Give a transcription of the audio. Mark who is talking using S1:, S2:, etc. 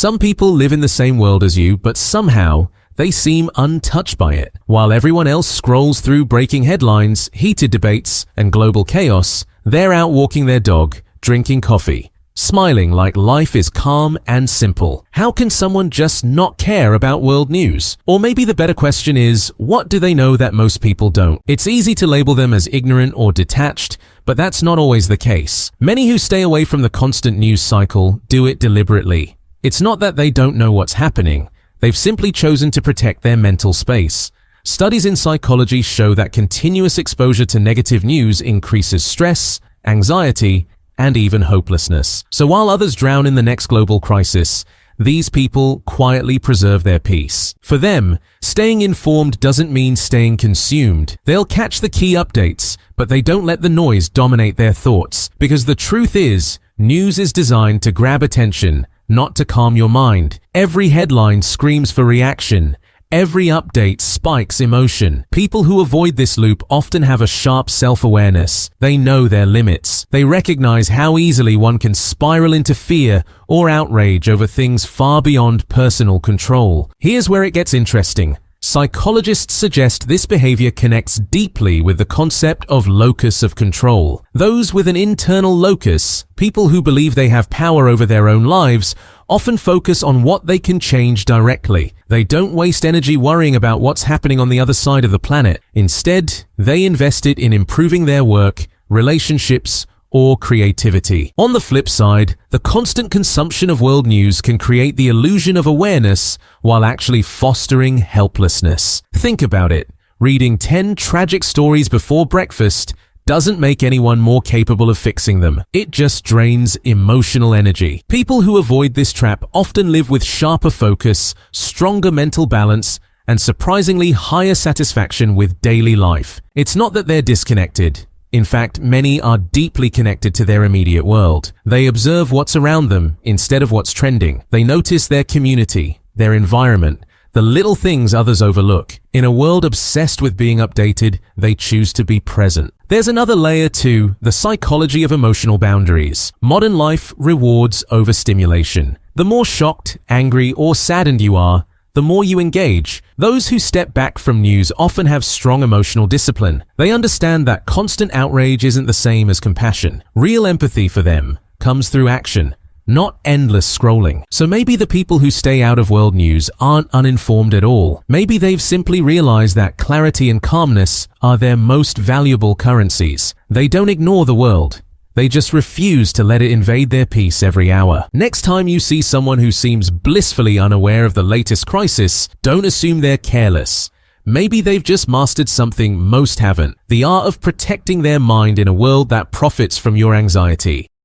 S1: Some people live in the same world as you, but somehow they seem untouched by it. While everyone else scrolls through breaking headlines, heated debates, and global chaos, they're out walking their dog, drinking coffee, smiling like life is calm and simple. How can someone just not care about world news? Or maybe the better question is, what do they know that most people don't? It's easy to label them as ignorant or detached, but that's not always the case. Many who stay away from the constant news cycle do it deliberately. It's not that they don't know what's happening. They've simply chosen to protect their mental space. Studies in psychology show that continuous exposure to negative news increases stress, anxiety, and even hopelessness. So while others drown in the next global crisis, these people quietly preserve their peace. For them, staying informed doesn't mean staying consumed. They'll catch the key updates, but they don't let the noise dominate their thoughts. Because the truth is, news is designed to grab attention, not to calm your mind. Every headline screams for reaction. Every update spikes emotion. People who avoid this loop often have a sharp self-awareness. They know their limits. They recognize how easily one can spiral into fear or outrage over things far beyond personal control. Here's where it gets interesting. Psychologists suggest this behavior connects deeply with the concept of locus of control. Those with an internal locus, people who believe they have power over their own lives, often focus on what they can change directly. They don't waste energy worrying about what's happening on the other side of the planet. Instead, they invest it in improving their work, relationships, or creativity. On the flip side, the constant consumption of world news can create the illusion of awareness while actually fostering helplessness. Think about it. Reading 10 tragic stories before breakfast doesn't make anyone more capable of fixing them. It just drains emotional energy. People who avoid this trap often live with sharper focus, stronger mental balance, and surprisingly higher satisfaction with daily life. It's not that they're disconnected. In fact, many are deeply connected to their immediate world. They observe what's around them instead of what's trending. They notice their community, their environment, the little things others overlook. In a world obsessed with being updated, they choose to be present. There's another layer to the psychology of emotional boundaries. Modern life rewards overstimulation. The more shocked, angry, or saddened you are, the more you engage. Those who step back from news often have strong emotional discipline. They understand that constant outrage isn't the same as compassion. Real empathy for them comes through action, not endless scrolling. So maybe the people who stay out of world news aren't uninformed at all. Maybe they've simply realized that clarity and calmness are their most valuable currencies. They don't ignore the world. They just refuse to let it invade their peace every hour. Next time you see someone who seems blissfully unaware of the latest crisis, don't assume they're careless. Maybe they've just mastered something most haven't: the art of protecting their mind in a world that profits from your anxiety.